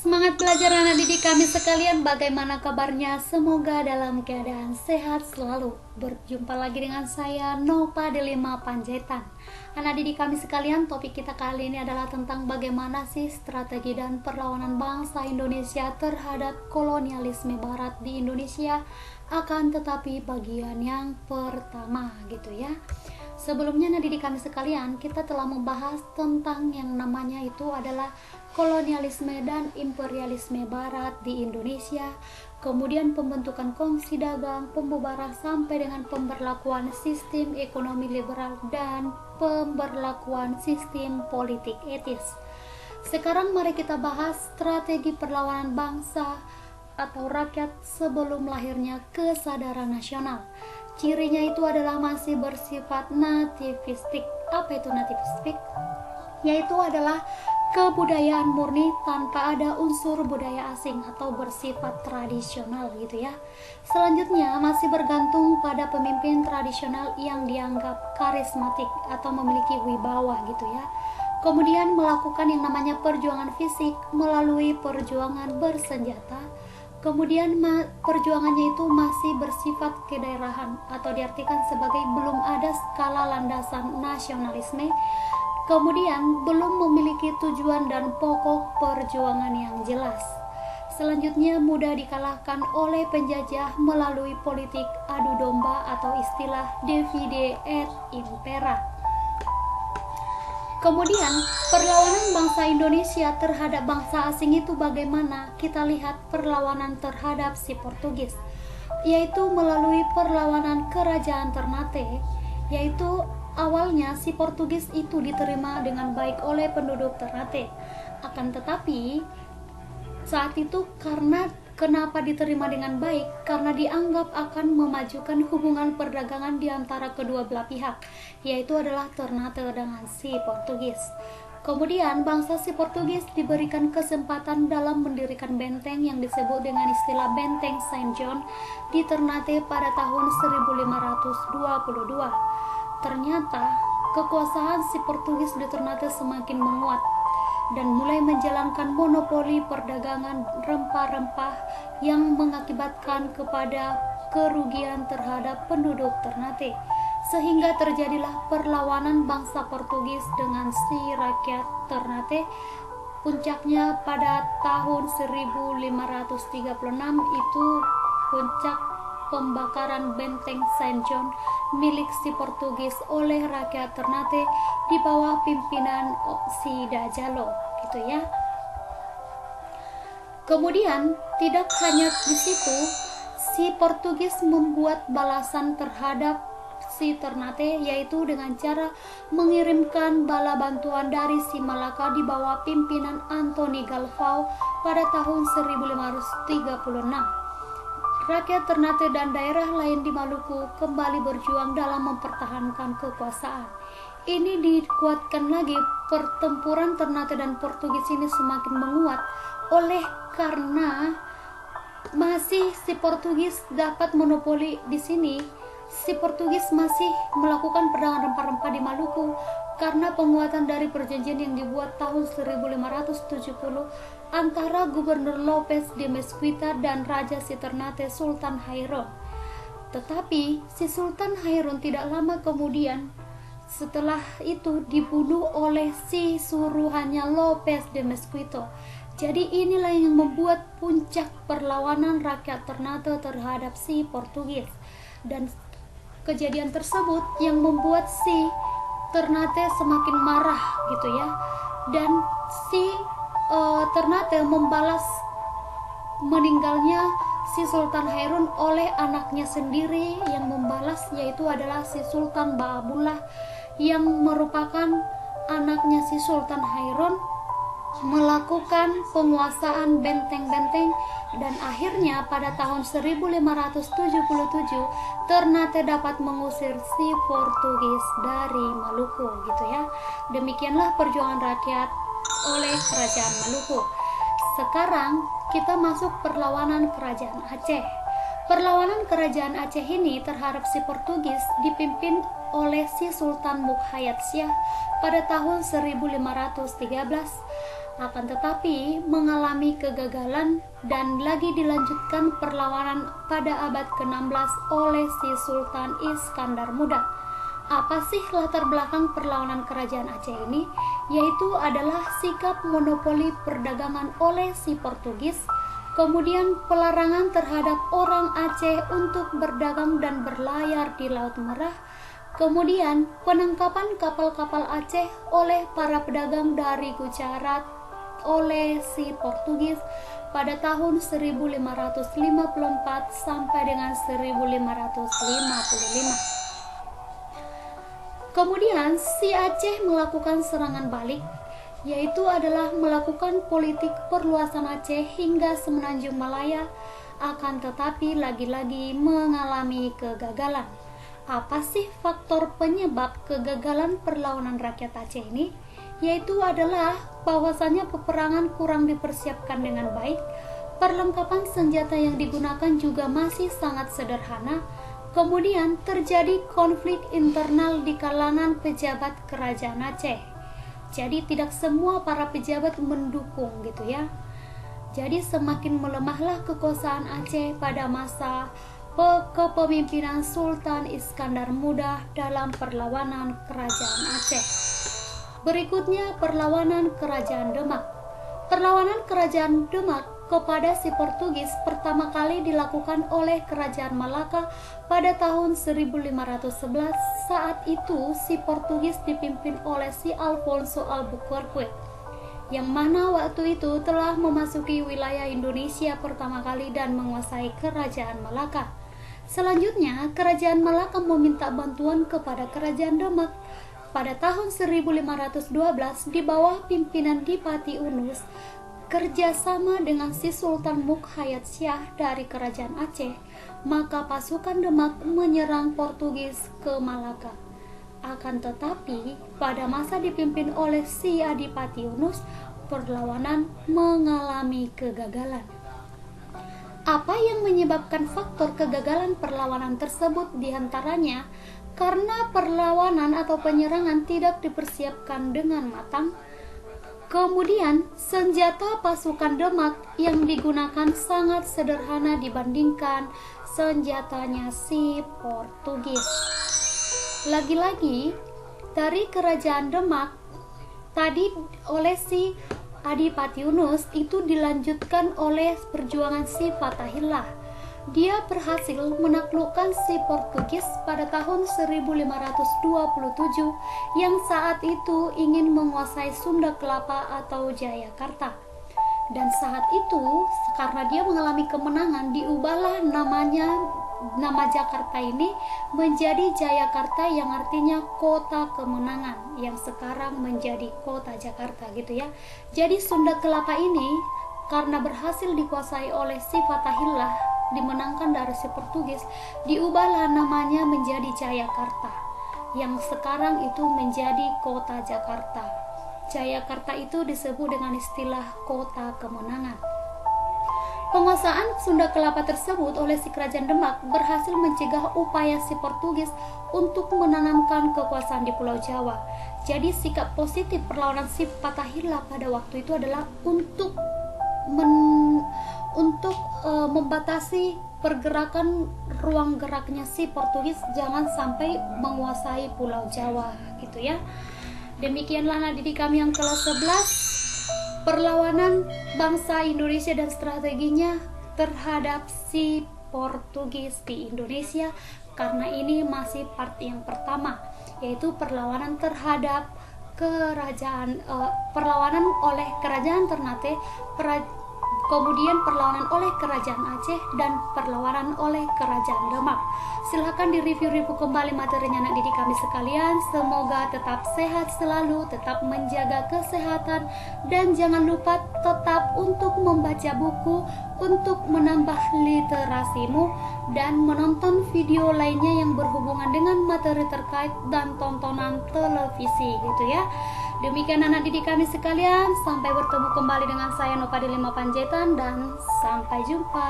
Semangat belajar anak didik kami sekalian, bagaimana kabarnya? Semoga dalam keadaan sehat selalu. Berjumpa lagi dengan saya Nova Delima Panjaitan. Anak didik kami sekalian, topik kita kali ini adalah tentang bagaimana sih strategi dan perlawanan bangsa Indonesia terhadap kolonialisme barat di Indonesia. Akan tetapi bagian yang pertama gitu ya. Sebelumnya anak didik kami sekalian, kita telah membahas tentang yang namanya itu adalah kolonialisme dan imperialisme barat di Indonesia, kemudian pembentukan kongsi dagang, pembubaran sampai dengan pemberlakuan sistem ekonomi liberal dan pemberlakuan sistem politik etis. Sekarang mari kita bahas strategi perlawanan bangsa atau rakyat sebelum lahirnya kesadaran nasional. Cirinya itu adalah masih bersifat nativistik. Apa itu nativistik? Yaitu adalah kebudayaan murni tanpa ada unsur budaya asing atau bersifat tradisional gitu ya. Selanjutnya masih bergantung pada pemimpin tradisional yang dianggap karismatik atau memiliki wibawa gitu ya. Kemudian melakukan yang namanya perjuangan fisik melalui perjuangan bersenjata. Kemudian perjuangannya itu masih bersifat kedaerahan atau diartikan sebagai belum ada skala landasan nasionalisme. Kemudian belum memiliki tujuan dan pokok perjuangan yang jelas. Selanjutnya mudah dikalahkan oleh penjajah melalui politik adu domba atau istilah divide et impera. Kemudian perlawanan bangsa Indonesia terhadap bangsa asing itu bagaimana? Kita lihat perlawanan terhadap si Portugis, yaitu melalui perlawanan kerajaan Ternate, yaitu awalnya si Portugis itu diterima dengan baik oleh penduduk Ternate. Akan tetapi saat itu kenapa diterima dengan baik? Karena dianggap akan memajukan hubungan perdagangan di antara kedua belah pihak, yaitu adalah Ternate dengan si Portugis. Kemudian bangsa si Portugis diberikan kesempatan dalam mendirikan benteng yang disebut dengan istilah Benteng Saint John di Ternate pada tahun 1522. Ternyata kekuasaan si Portugis di Ternate semakin menguat dan mulai menjalankan monopoli perdagangan rempah-rempah yang mengakibatkan kepada kerugian terhadap penduduk Ternate, sehingga terjadilah perlawanan bangsa Portugis dengan si rakyat Ternate. Puncaknya pada tahun 1536 itu puncak pembakaran benteng Saint John milik si Portugis oleh rakyat Ternate di bawah pimpinan si Dajalo gitu ya. Kemudian tidak hanya di situ, si Portugis membuat balasan terhadap si Ternate, yaitu dengan cara mengirimkan bala bantuan dari si Malaka di bawah pimpinan Antoni Galvao pada tahun 1536. Rakyat Ternate dan daerah lain di Maluku kembali berjuang dalam mempertahankan kekuasaan. Ini dikuatkan lagi, pertempuran Ternate dan Portugis ini semakin menguat oleh karena masih si Portugis dapat monopoli di sini. Si Portugis masih melakukan perdagangan rempah-rempah di Maluku karena penguatan dari perjanjian yang dibuat tahun 1570 antara Gubernur Lopez de Mesquita dan Raja si Ternate Sultan Hairon. Tetapi si Sultan Hairon tidak lama kemudian setelah itu dibunuh oleh si suruhannya Lopez de Mesquita. Jadi inilah yang membuat puncak perlawanan rakyat Ternate terhadap si Portugis, dan kejadian tersebut yang membuat si Ternate semakin marah gitu ya, dan si Ternate membalas meninggalnya si Sultan Hairon oleh anaknya sendiri yang membalas, yaitu adalah si Sultan Baabullah yang merupakan anaknya si Sultan Hairon melakukan penguasaan benteng-benteng, dan akhirnya pada tahun 1577 Ternate dapat mengusir si Portugis dari Maluku gitu ya. Demikianlah perjuangan rakyat oleh kerajaan Maluku. Sekarang kita masuk perlawanan kerajaan Aceh. Perlawanan kerajaan Aceh ini terhadap si Portugis dipimpin oleh si Sultan Mukhayat Syah pada tahun 1513. Akan tetapi mengalami kegagalan dan lagi dilanjutkan perlawanan pada abad ke-16 oleh si Sultan Iskandar Muda. Apa sih latar belakang perlawanan kerajaan Aceh ini? Yaitu adalah sikap monopoli perdagangan oleh si Portugis, kemudian pelarangan terhadap orang Aceh untuk berdagang dan berlayar di Laut Merah, kemudian penangkapan kapal-kapal Aceh oleh para pedagang dari Gujarat oleh si Portugis pada tahun 1554 sampai dengan 1555. Kemudian si Aceh melakukan serangan balik, yaitu adalah melakukan politik perluasan Aceh hingga semenanjung Malaya, akan tetapi lagi-lagi mengalami kegagalan. Apa sih faktor penyebab kegagalan perlawanan rakyat Aceh ini? Yaitu adalah bahwasanya peperangan kurang dipersiapkan dengan baik, perlengkapan senjata yang digunakan juga masih sangat sederhana, kemudian terjadi konflik internal di kalangan pejabat kerajaan Aceh. Jadi tidak semua para pejabat mendukung gitu ya. Jadi semakin melemahlah kekuasaan Aceh pada masa kepemimpinan Sultan Iskandar Muda dalam perlawanan kerajaan Aceh. Berikutnya perlawanan kerajaan Demak. Perlawanan kerajaan Demak kepada si Portugis pertama kali dilakukan oleh kerajaan Malaka pada tahun 1511. Saat itu si Portugis dipimpin oleh si Alfonso Albuquerque, yang mana waktu itu telah memasuki wilayah Indonesia pertama kali dan menguasai kerajaan Malaka. Selanjutnya kerajaan Malaka meminta bantuan kepada kerajaan Demak. Pada tahun 1512 di bawah pimpinan Dipati Unus, kerjasama dengan si Sultan Mukhayat Syah dari kerajaan Aceh, maka pasukan Demak menyerang Portugis ke Malaka. Akan tetapi pada masa dipimpin oleh si Adipati Unus, perlawanan mengalami kegagalan. Apa yang menyebabkan faktor kegagalan perlawanan tersebut? Diantaranya karena perlawanan atau penyerangan tidak dipersiapkan dengan matang. Kemudian senjata pasukan Demak yang digunakan sangat sederhana dibandingkan senjatanya si Portugis. Lagi-lagi dari kerajaan Demak tadi oleh si Adipati Unus itu dilanjutkan oleh perjuangan si Fatahillah. Dia berhasil menaklukkan si Portugis pada tahun 1527 yang saat itu ingin menguasai Sunda Kelapa atau Jayakarta. Dan saat itu karena dia mengalami kemenangan, diubahlah nama Jakarta ini menjadi Jayakarta, yang artinya kota kemenangan, yang sekarang menjadi kota Jakarta gitu ya. Jadi Sunda Kelapa ini karena berhasil dikuasai oleh si Fatahillah, dimenangkan dari si Portugis, diubahlah namanya menjadi Jayakarta, yang sekarang itu menjadi kota Jakarta. Jayakarta itu disebut dengan istilah kota kemenangan. Penguasaan Sunda Kelapa tersebut oleh si kerajaan Demak berhasil mencegah upaya si Portugis untuk menanamkan kekuasaan di Pulau Jawa. Jadi sikap positif perlawanan si Fatahillah pada waktu itu adalah untuk membatasi pergerakan ruang geraknya si Portugis, jangan sampai menguasai Pulau Jawa gitu ya. Demikianlah anak didik kami yang kelas 11, perlawanan bangsa Indonesia dan strateginya terhadap si Portugis di Indonesia, karena ini masih part yang pertama, yaitu perlawanan terhadap perlawanan oleh kerajaan Ternate, kemudian perlawanan oleh kerajaan Aceh, dan perlawanan oleh kerajaan Demak. Silahkan direview-review kembali materinya anak didik kami sekalian. Semoga tetap sehat selalu, tetap menjaga kesehatan, dan jangan lupa tetap untuk membaca buku untuk menambah literasimu, dan menonton video lainnya yang berhubungan dengan materi terkait dan tontonan televisi gitu ya. Demikian anak didik kami sekalian, sampai bertemu kembali dengan saya Nopadi 5 Panjaitan, dan sampai jumpa.